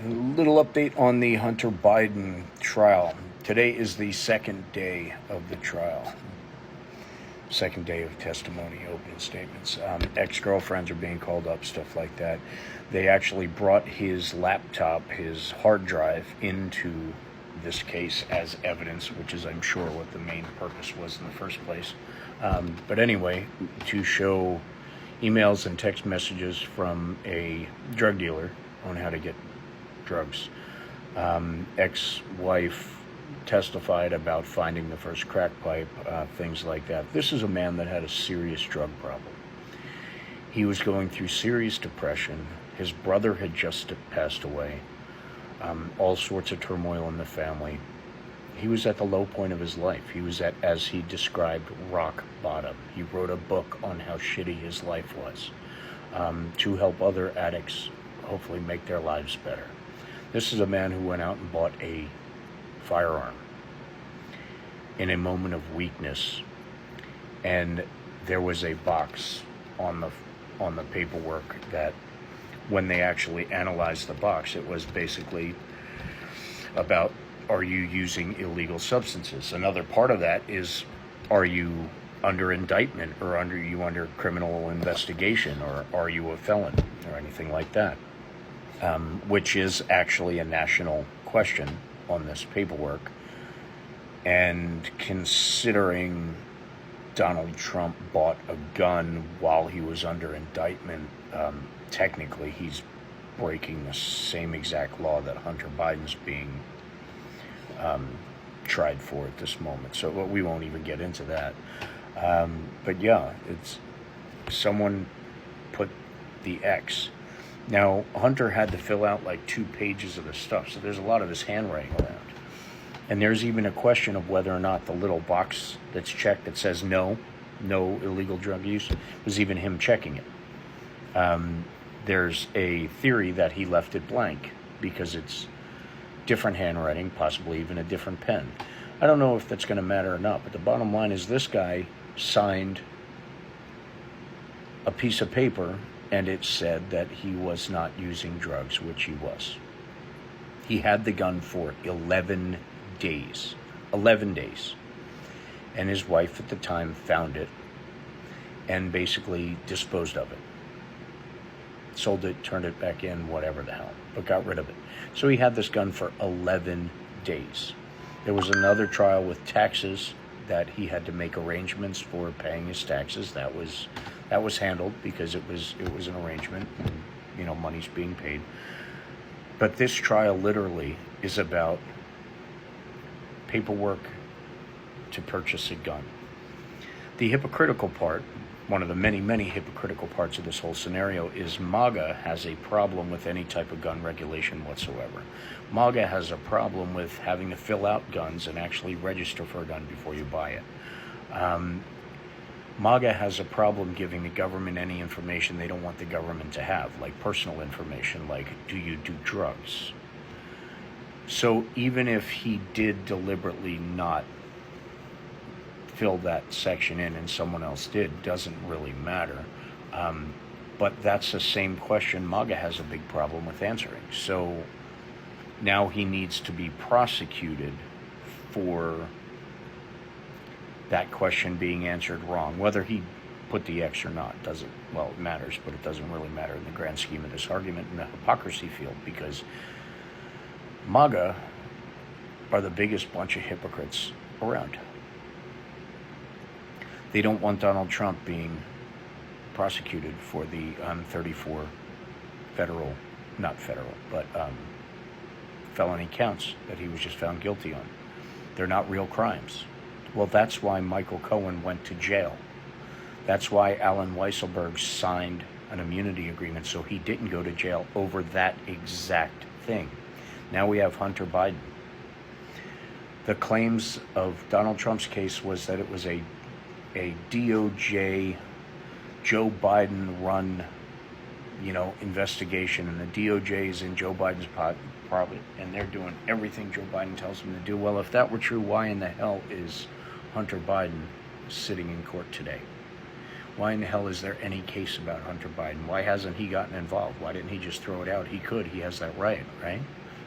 Little update on the Hunter Biden trial. Today is the second day of the trial. Second day of testimony, opening statements. Ex-girlfriends are being called up, stuff like that. They actually brought his laptop, his hard drive, into this case as evidence, which is, I'm sure, what the main purpose was in the first place. But anyway, to show emails and text messages from a drug dealer on how to get drugs. Ex-wife testified about finding the first crack pipe, things like that. This is a man that had a serious drug problem. He was going through serious depression. His brother had just passed away. All sorts of turmoil in the family. He was at the low point of his life. He was at, as he described, rock bottom. He wrote a book on how shitty his life was, to help other addicts hopefully make their lives better. This is a man who went out and bought a firearm in a moment of weakness, and there was a box on the paperwork that, when they actually analyzed the box, it was basically about, are you using illegal substances? Another part of that is, are you under indictment, or under criminal investigation, or are you a felon, or anything like that? Which is actually a national question on this paperwork. And considering Donald Trump bought a gun while he was under indictment, technically he's breaking the same exact law that Hunter Biden's being tried for at this moment. So we won't even get into that. But yeah, it's someone put the X. Now, Hunter had to fill out like 2 pages of the stuff, so there's a lot of his handwriting around. And there's even a question of whether or not the little box that's checked that says no illegal drug use, was even him checking it. There's a theory that he left it blank because it's different handwriting, possibly even a different pen. I don't know if that's going to matter or not, but the bottom line is this guy signed a piece of paper and it said that he was not using drugs, which he was. He had the gun for 11 days. 11 days. And his wife at the time found it and basically disposed of it. Sold it, turned it back in, whatever the hell, but got rid of it. So he had this gun for 11 days. There was another trial with taxes that he had to make arrangements for paying his taxes. That was handled because it was an arrangement, and, money's being paid. But this trial literally is about paperwork to purchase a gun. The hypocritical part, one of the many, many hypocritical parts of this whole scenario, is MAGA has a problem with any type of gun regulation whatsoever. MAGA has a problem with having to fill out guns and actually register for a gun before you buy it. MAGA has a problem giving the government any information they don't want the government to have, like personal information, like, do you do drugs? So even if he did deliberately not fill that section in and someone else did, doesn't really matter. But that's the same question MAGA has a big problem with answering. So now he needs to be prosecuted for that question being answered wrong. Whether he put the X or not it matters, but it doesn't really matter in the grand scheme of this argument in the hypocrisy field, because MAGA are the biggest bunch of hypocrites around. They don't want Donald Trump being prosecuted for the 34 felony counts that he was just found guilty on. They're not real crimes. Well, that's why Michael Cohen went to jail. That's why Alan Weisselberg signed an immunity agreement so he didn't go to jail over that exact thing. Now we have Hunter Biden. The claims of Donald Trump's case was that it was a DOJ, Joe Biden run, investigation, and the DOJ is in Joe Biden's pocket, and they're doing everything Joe Biden tells them to do. Well, if that were true, why in the hell is Hunter Biden sitting in court today? Why in the hell is there any case about Hunter Biden? Why hasn't he gotten involved? Why didn't he just throw it out? He could. He has that right?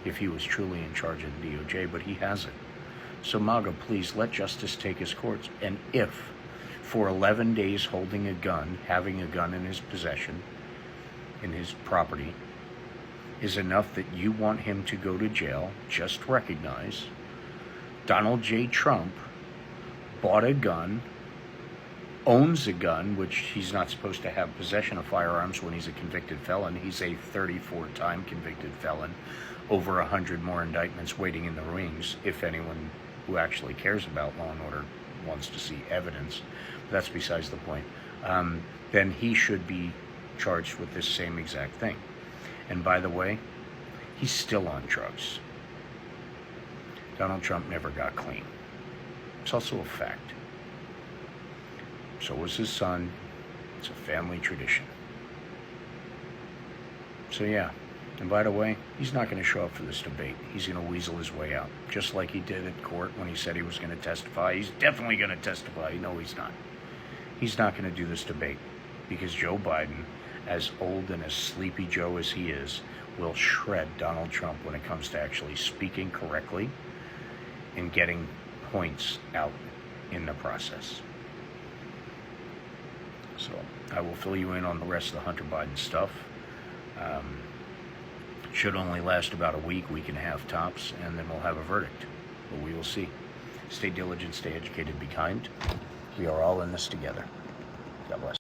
If he was truly in charge of the DOJ, but he hasn't. So MAGA, please let justice take his course. And if for 11 days holding a gun, having a gun in his possession, in his property, is enough that you want him to go to jail, just recognize Donald J. Trump bought a gun, owns a gun, which he's not supposed to have possession of firearms when he's a convicted felon. He's a 34-time convicted felon, over 100 more indictments waiting in the wings, if anyone who actually cares about law and order wants to see evidence. But that's besides the point. Then he should be charged with this same exact thing. And by the way, he's still on drugs. Donald Trump never got clean. It's also a fact. So was his son. It's a family tradition. So yeah. And by the way, he's not going to show up for this debate. He's going to weasel his way out, just like he did at court when he said he was going to testify. He's definitely going to testify. No, he's not. He's not going to do this debate because Joe Biden, as old and as sleepy Joe as he is, will shred Donald Trump when it comes to actually speaking correctly and getting points out in the process. So I will fill you in on the rest of the Hunter Biden stuff. Should only last about a week and a half tops, and then we'll have a verdict. But we will see. Stay diligent, stay educated, be kind. We are all in this together. God bless.